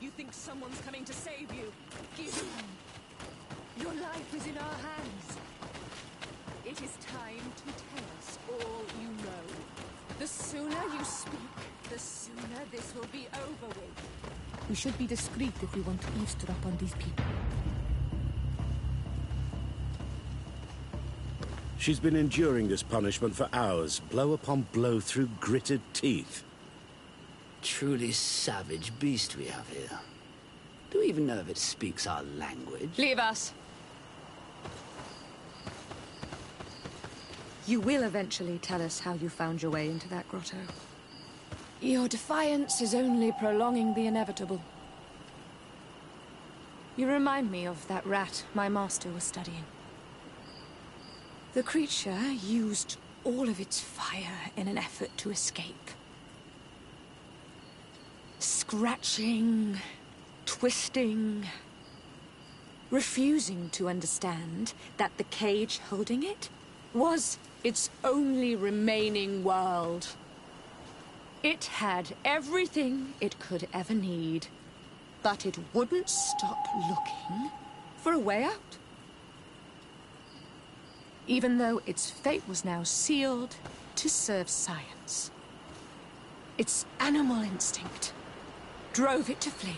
You think someone's coming to save you? Give in. Your life is in our hands. It is time to tell us all you know. The sooner you speak, the sooner this will be over with. We should be discreet if we want to eavesdrop on these people. She's been enduring this punishment for hours, blow upon blow through gritted teeth. Truly savage beast we have here. Do we even know if it speaks our language? Leave us. You will eventually tell us how you found your way into that grotto. Your defiance is only prolonging the inevitable. You remind me of that rat my master was studying. The creature used all of its fire in an effort to escape. Scratching, twisting, refusing to understand that the cage holding it was its only remaining world. It had everything it could ever need, but it wouldn't stop looking for a way out. Even though its fate was now sealed to serve science. Its animal instinct drove it to flee.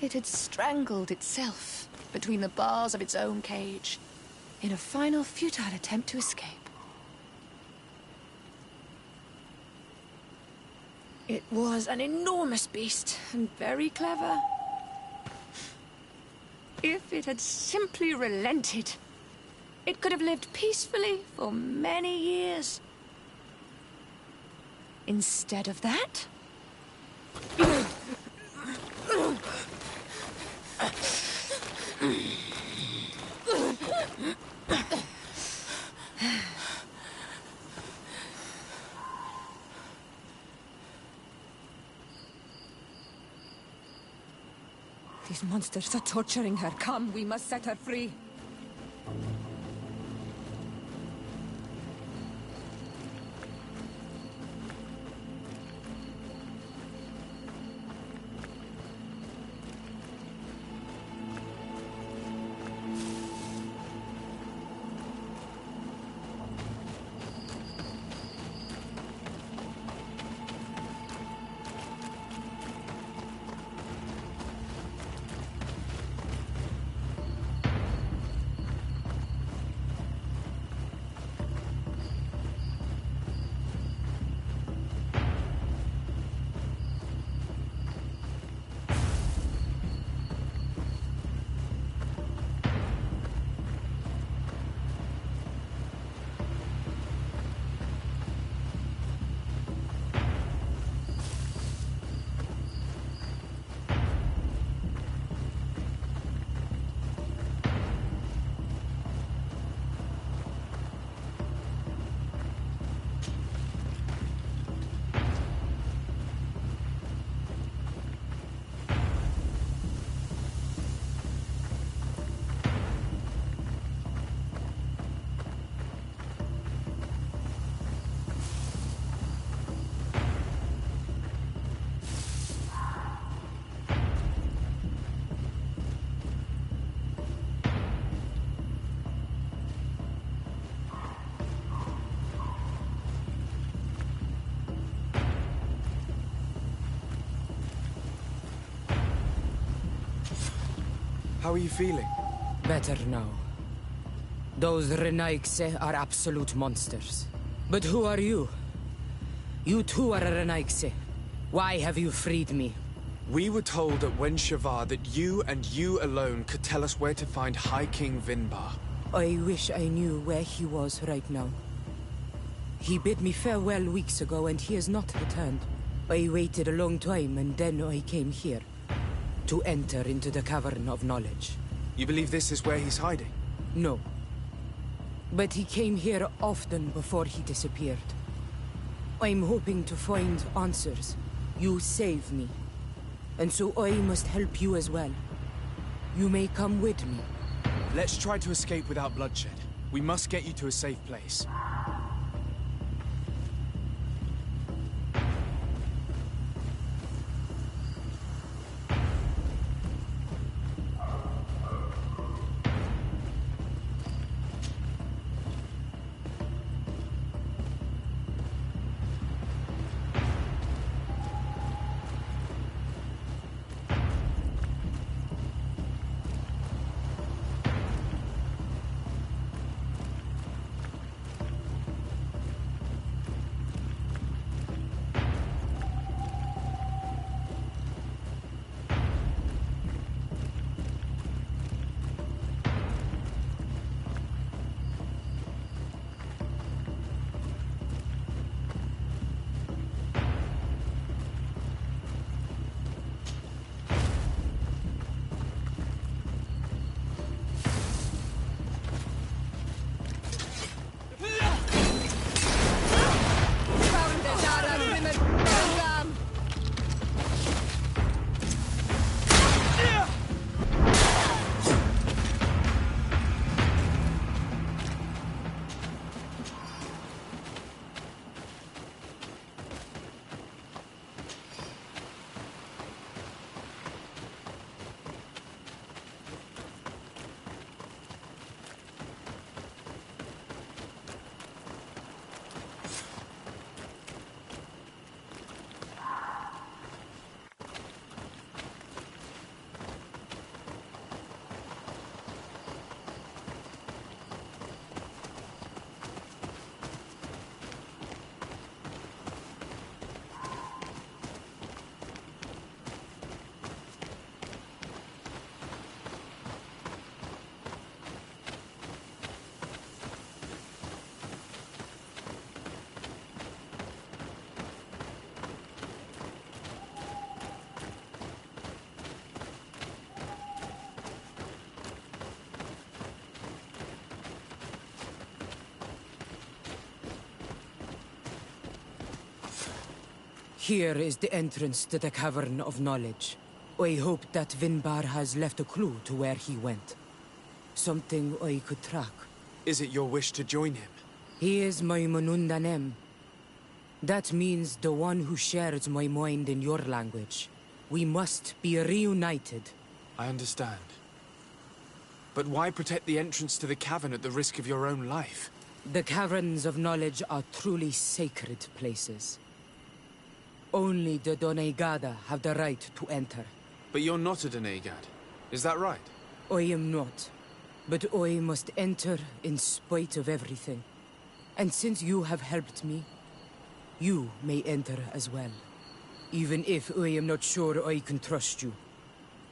It had strangled itself between the bars of its own cage in a final futile attempt to escape. It was an enormous beast and very clever. If it had simply relented, it could have lived peacefully for many years. Instead of that... These monsters are torturing her. Come, we must set her free. How are you feeling? Better now. Those Renaigse are absolute monsters. But who are you? You too are a Renaigse. Why have you freed me? We were told at Wen Shavar that you and you alone could tell us where to find High King Vinbar. I wish I knew where he was right now. He bid me farewell weeks ago and he has not returned. I waited a long time and then I came here. To enter into the Cavern of Knowledge. You believe this is where he's hiding? No. But he came here often before he disappeared. I'm hoping to find answers. You saved me. And so I must help you as well. You may come with me. Let's try to escape without bloodshed. We must get you to a safe place. Here is the entrance to the Cavern of Knowledge. I hope that Vinbar has left a clue to where he went. Something I could track. Is it your wish to join him? He is my Manundanem. That means the one who shares my mind in your language. We must be reunited. I understand. But why protect the entrance to the cavern at the risk of your own life? The Caverns of Knowledge are truly sacred places. Only the Doneigada have the right to enter. But you're not a Doneigad. Is that right? I am not. But I must enter in spite of everything. And since you have helped me, you may enter as well. Even if I am not sure I can trust you.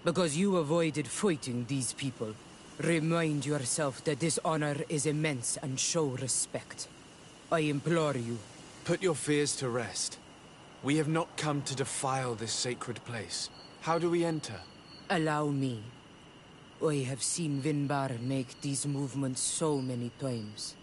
Because you avoided fighting these people. Remind yourself that this honor is immense and show respect. I implore you. Put your fears to rest. We have not come to defile this sacred place. How do we enter? Allow me. I have seen Vinbar make these movements so many times.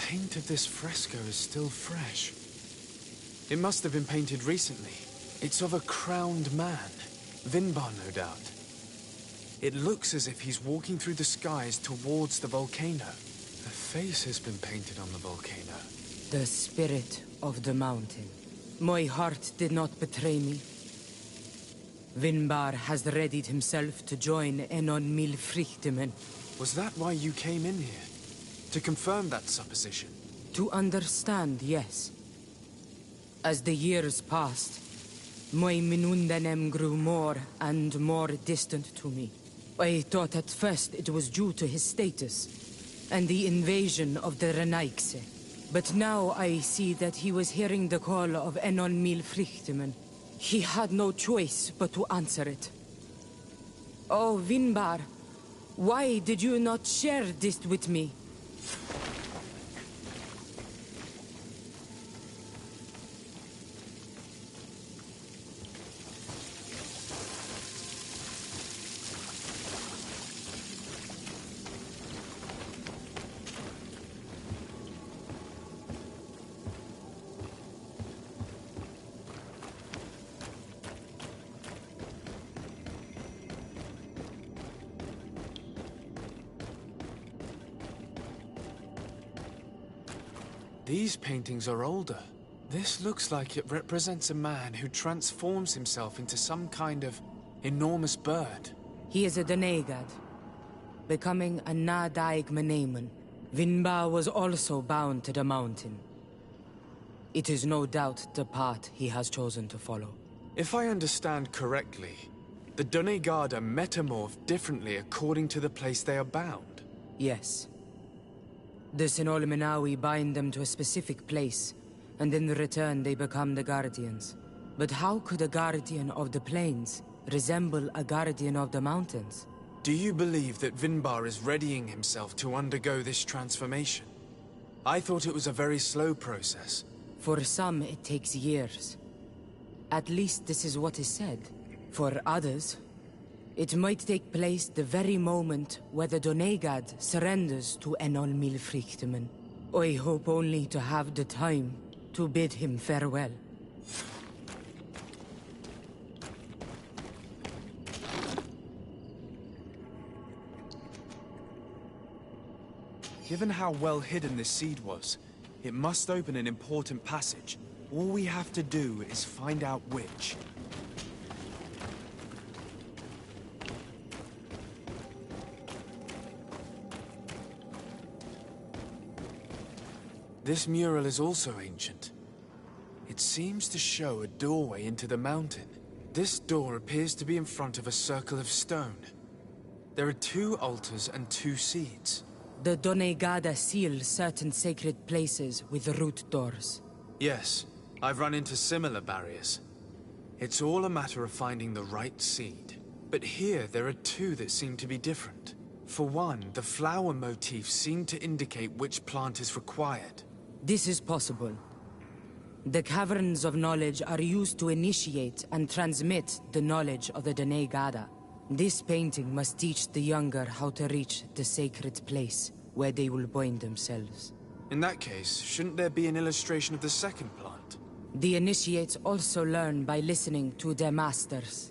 paint of this fresco is still fresh. It must have been painted recently. It's of a crowned man. Vinbar, no doubt. It looks as if he's walking through the skies towards the volcano. A face has been painted on the volcano. The spirit of the mountain. My heart did not betray me. Vinbar has readied himself to join Enon Milfrichtemen. Was that why you came in here? To confirm that supposition? To understand, yes. As the years passed, my Minundanem grew more and more distant to me. I thought at first it was due to his status and the invasion of the Renaigse. But now I see that he was hearing the call of Enon Milfrichtemen. He had no choice but to answer it. Oh, Vinbar, why did you not share this with me? These paintings are older. This looks like it represents a man who transforms himself into some kind of enormous bird. He is a Denegad, becoming a Nadaig Meneman. Vinbar was also bound to the mountain. It is no doubt the path he has chosen to follow. If I understand correctly, the Donegard are metamorphed differently according to the place they are bound. Yes. The Sinolmenawi bind them to a specific place, and in return they become the Guardians. But how could a Guardian of the Plains resemble a Guardian of the Mountains? Do you believe that Vinbar is readying himself to undergo this transformation? I thought it was a very slow process. For some, it takes years. At least this is what is said. For others, it might take place the very moment where the Donegad surrenders to Enol Milfrichtemen. I hope only to have the time to bid him farewell. Given how well hidden this seed was, it must open an important passage. All we have to do is find out which. This mural is also ancient. It seems to show a doorway into the mountain. This door appears to be in front of a circle of stone. There are 2 altars and 2 seeds. The Donegada seal certain sacred places with root doors. Yes, I've run into similar barriers. It's all a matter of finding the right seed. But here there are 2 that seem to be different. For one, the flower motifs seem to indicate which plant is required. This is possible. The Caverns of Knowledge are used to initiate and transmit the knowledge of the Donegada. This painting must teach the younger how to reach the sacred place, where they will bind themselves. In that case, shouldn't there be an illustration of the second plant? The initiates also learn by listening to their masters.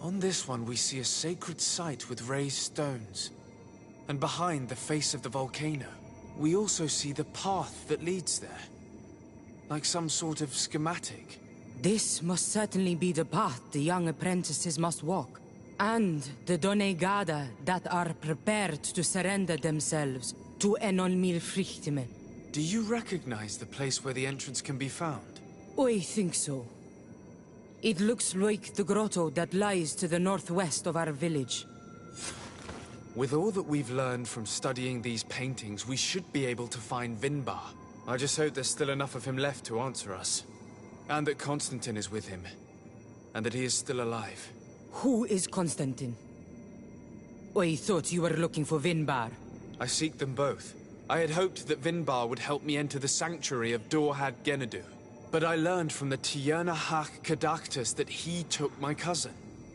On this one, we see a sacred site with raised stones. And behind the face of the volcano, we also see the path that leads there. Like some sort of schematic. This must certainly be the path the young apprentices must walk. And the Donegada that are prepared to surrender themselves to Enol Milfrichtemen. Do you recognize the place where the entrance can be found? I think so. It looks like the grotto that lies to the northwest of our village. With all that we've learned from studying these paintings, we should be able to find Vinbar. I just hope there's still enough of him left to answer us. And that Constantine is with him. And that he is still alive. Who is Constantine? I thought you were looking for Vinbar. I seek them both. I had hoped that Vinbar would help me enter the sanctuary of Dorhad Genadu. But I learned from the Tierna Hak Kadaktus that he took my cousin.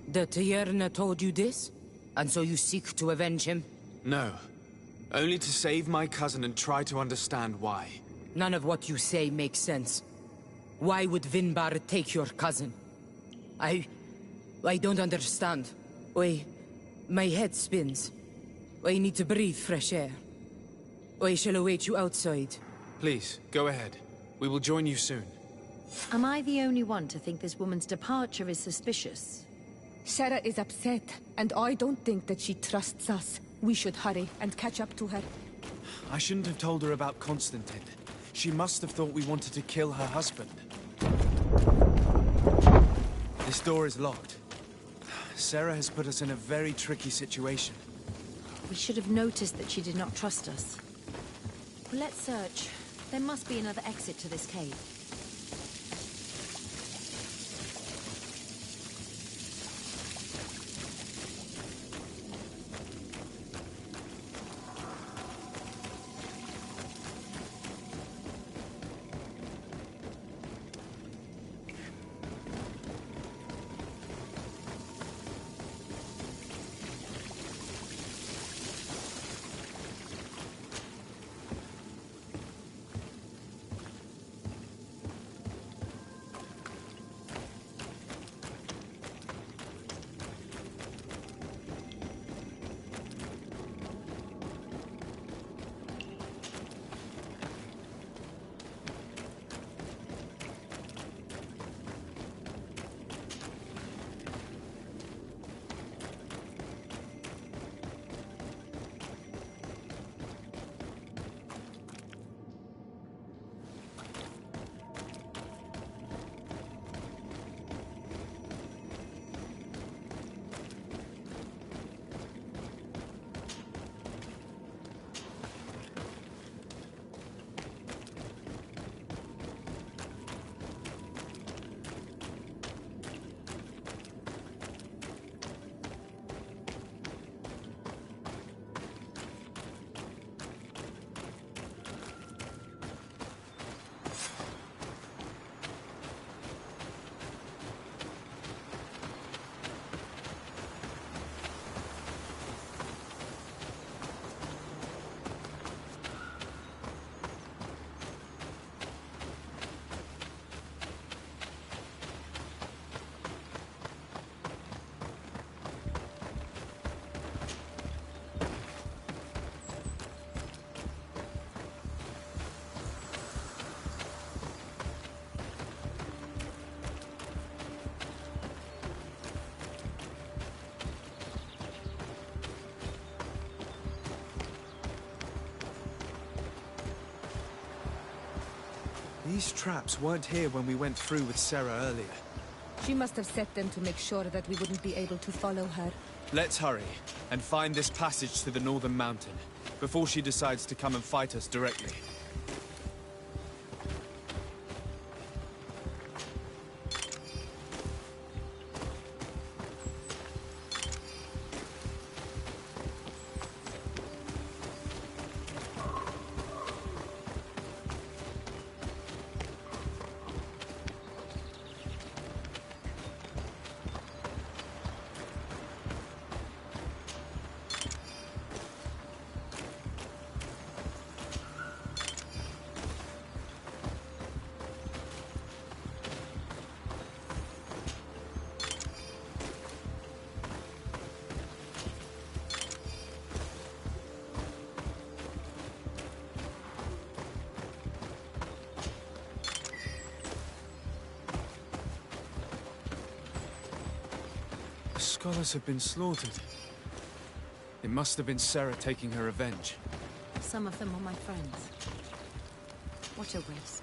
The Tierna told you this? And so you seek to avenge him? No. Only to save my cousin and try to understand why. None of what you say makes sense. Why would Vinbar take your cousin? I don't understand. My head spins. I need to breathe fresh air. I shall await you outside. Please, go ahead. We will join you soon. Am I the only one to think this woman's departure is suspicious? Sarah is upset, and I don't think that she trusts us. We should hurry and catch up to her. I shouldn't have told her about Constantine. She must have thought we wanted to kill her husband. This door is locked. Sarah has put us in a very tricky situation. We should have noticed that she did not trust us. Well, let's search. There must be another exit to this cave. These traps weren't here when we went through with Sarah earlier. She must have set them to make sure that we wouldn't be able to follow her. Let's hurry and find this passage to the northern mountain before she decides to come and fight us directly. Scholars have been slaughtered. It must have been Sarah taking her revenge. Some of them are my friends. What a waste.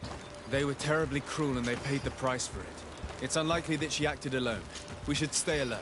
They were terribly cruel and they paid the price for it. It's unlikely that she acted alone. We should stay alert.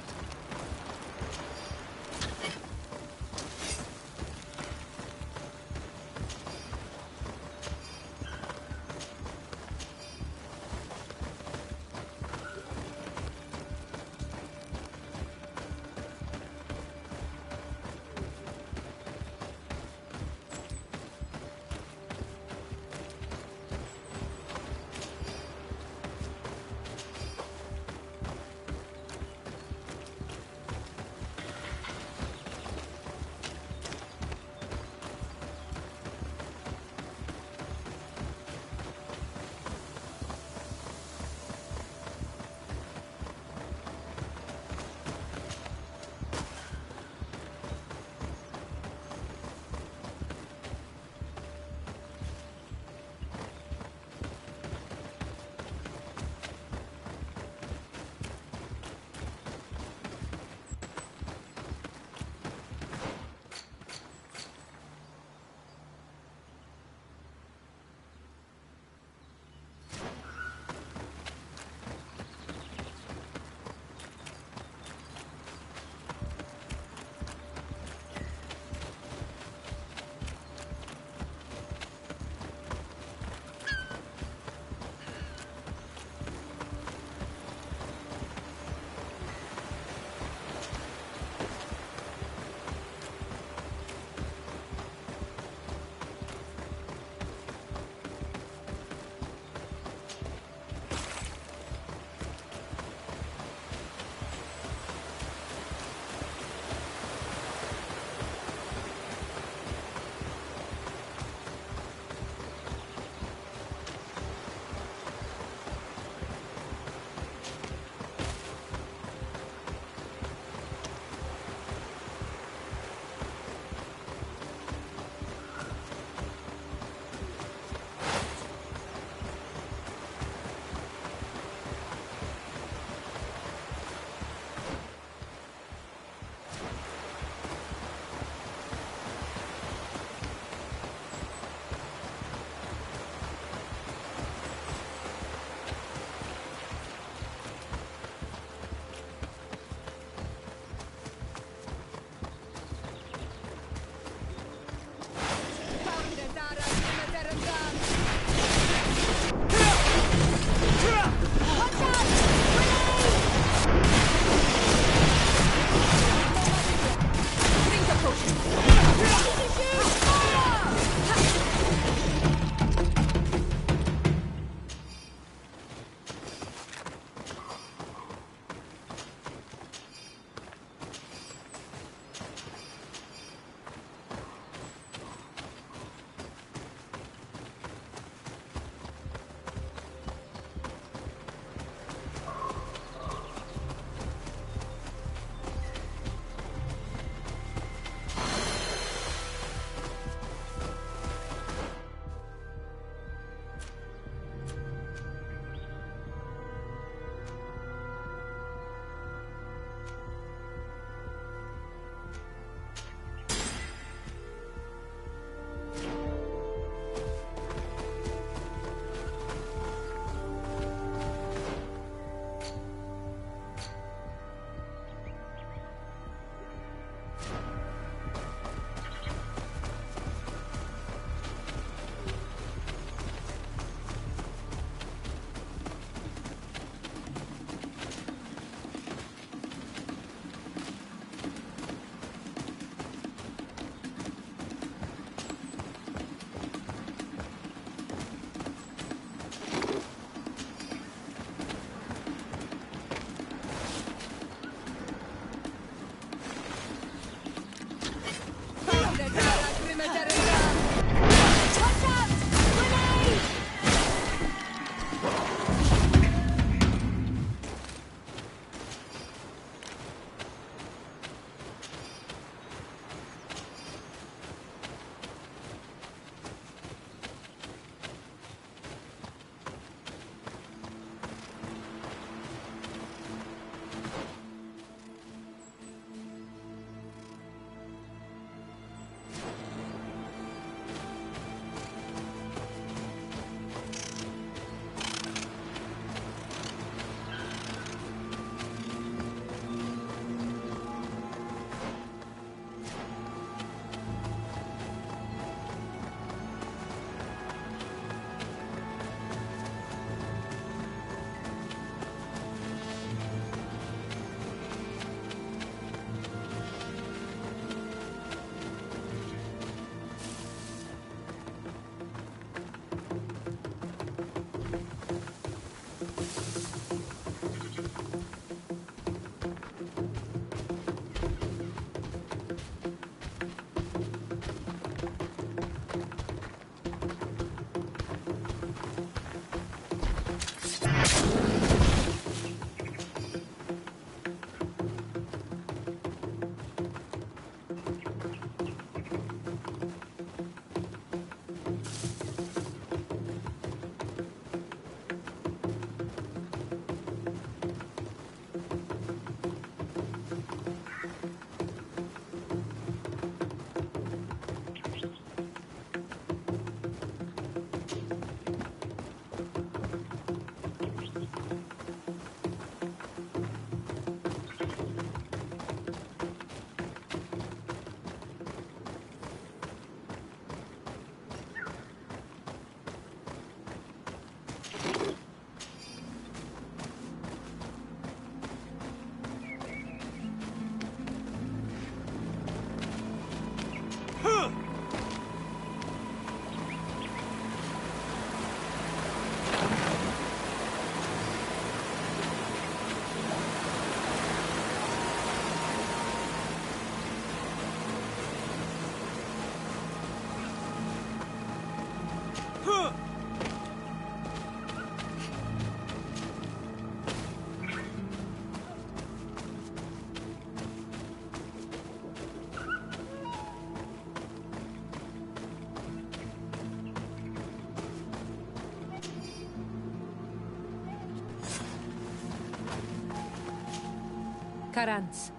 Karans,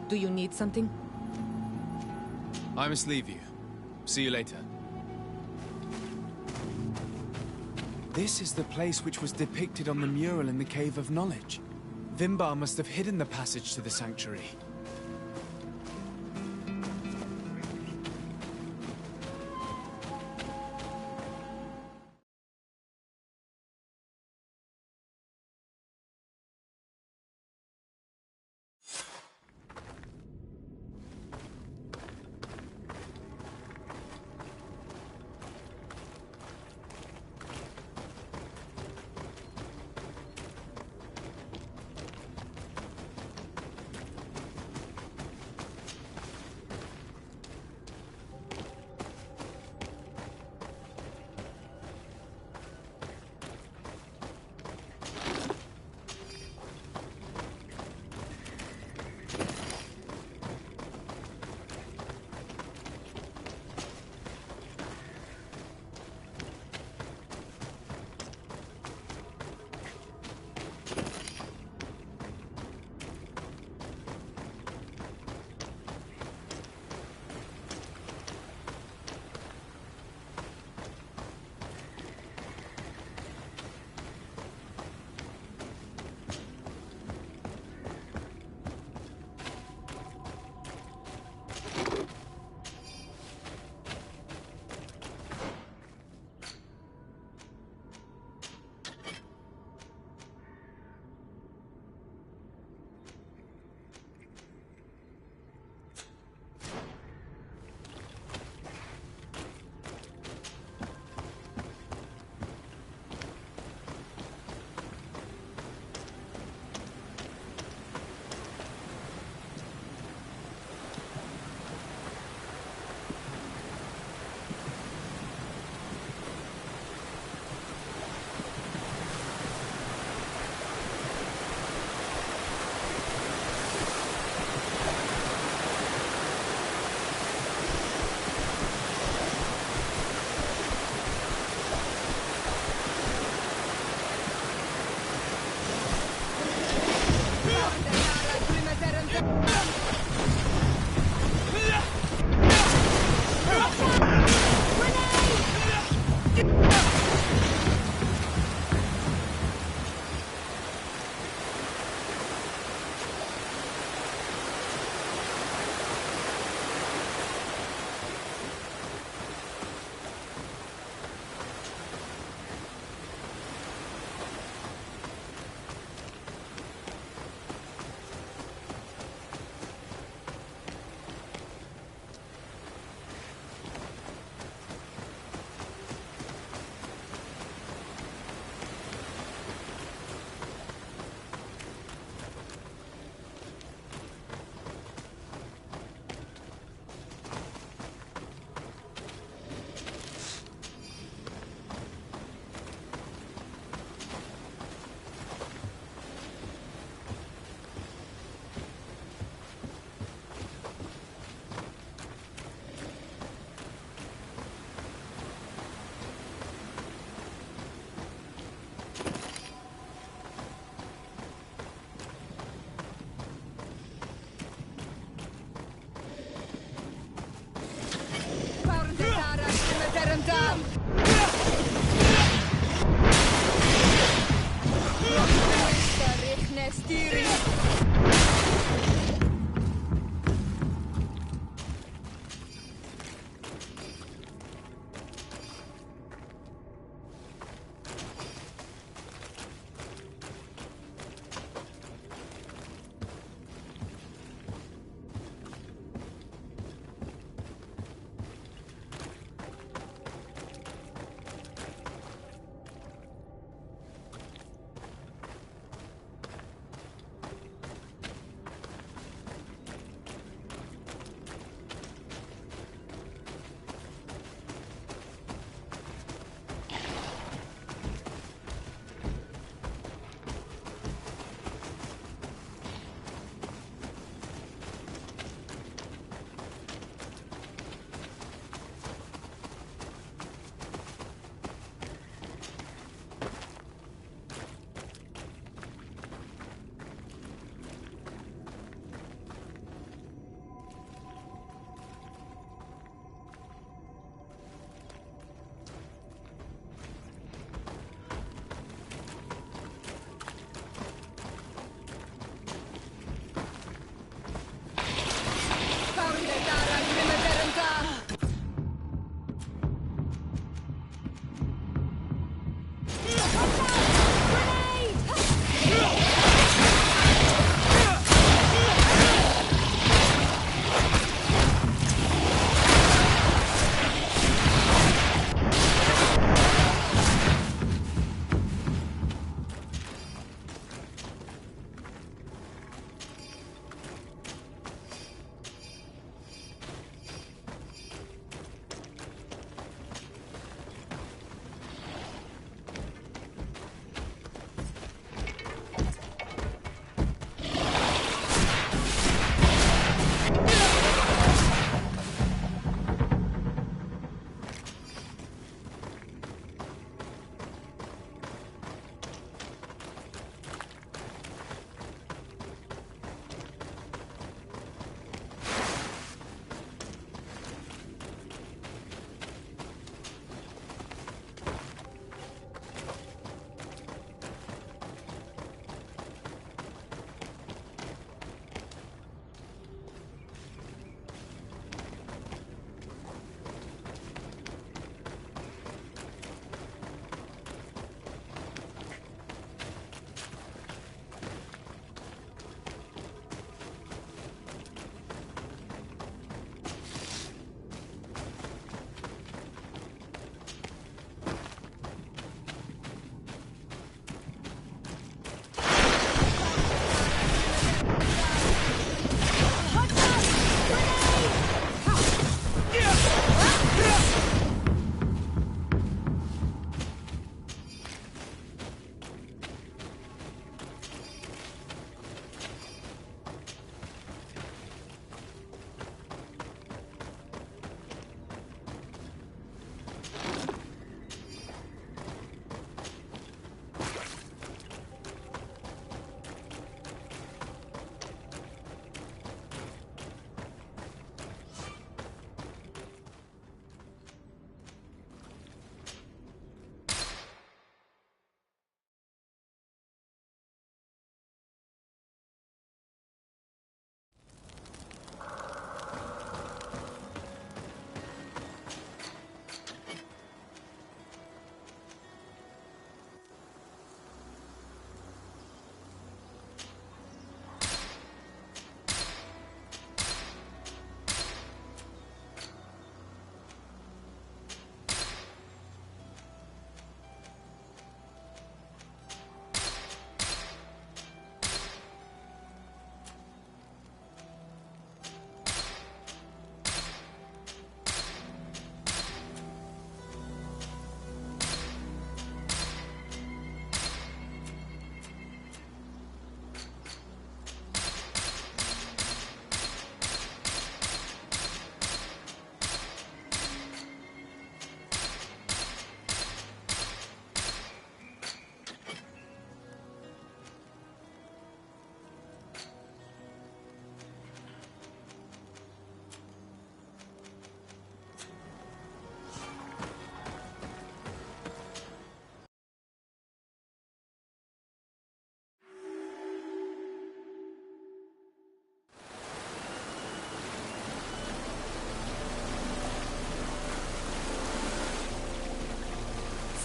do you need something? I must leave you. See you later. This is the place which was depicted on the mural in the Cave of Knowledge. Vimbar must have hidden the passage to the sanctuary.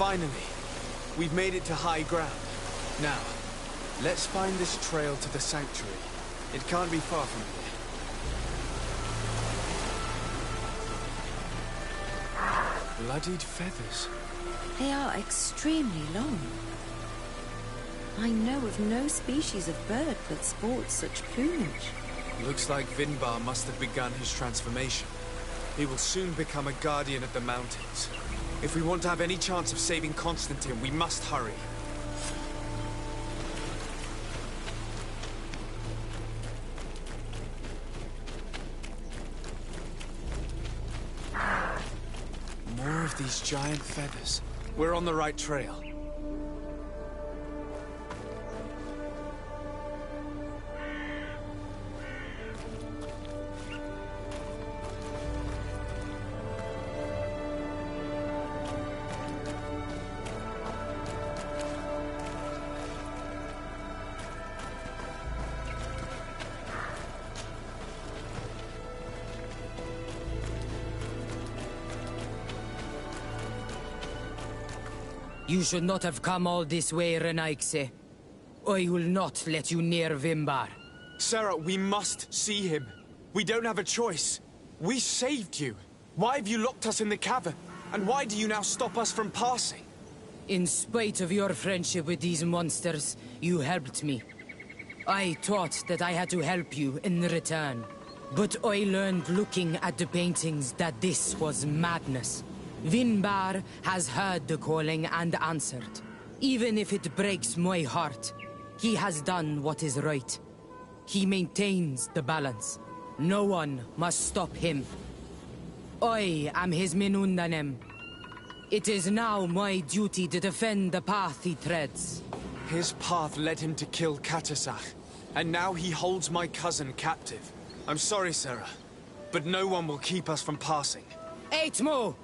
Finally, we've made it to high ground. Now, let's find this trail to the sanctuary. It can't be far from here. Bloodied feathers. They are extremely long. I know of no species of bird that sports such plumage. Looks like Vinbar must have begun his transformation. He will soon become a guardian of the mountains. If we want to have any chance of saving Constantine, we must hurry. More of these giant feathers. We're on the right trail. You should not have come all this way, Renaigse. I will not let you near Vimbar. Sarah, we must see him. We don't have a choice. We saved you. Why have you locked us in the cavern? And why do you now stop us from passing? In spite of your friendship with these monsters, you helped me. I thought that I had to help you in return. But I learned looking at the paintings that this was madness. Vinbar has heard the calling and answered. Even if it breaks my heart, he has done what is right. He maintains the balance. No one must stop him. I am his Minundanem. It is now my duty to defend the path he treads. His path led him to kill Katasach, and now he holds my cousin captive. I'm sorry, Sarah, but no one will keep us from passing. Eitmo!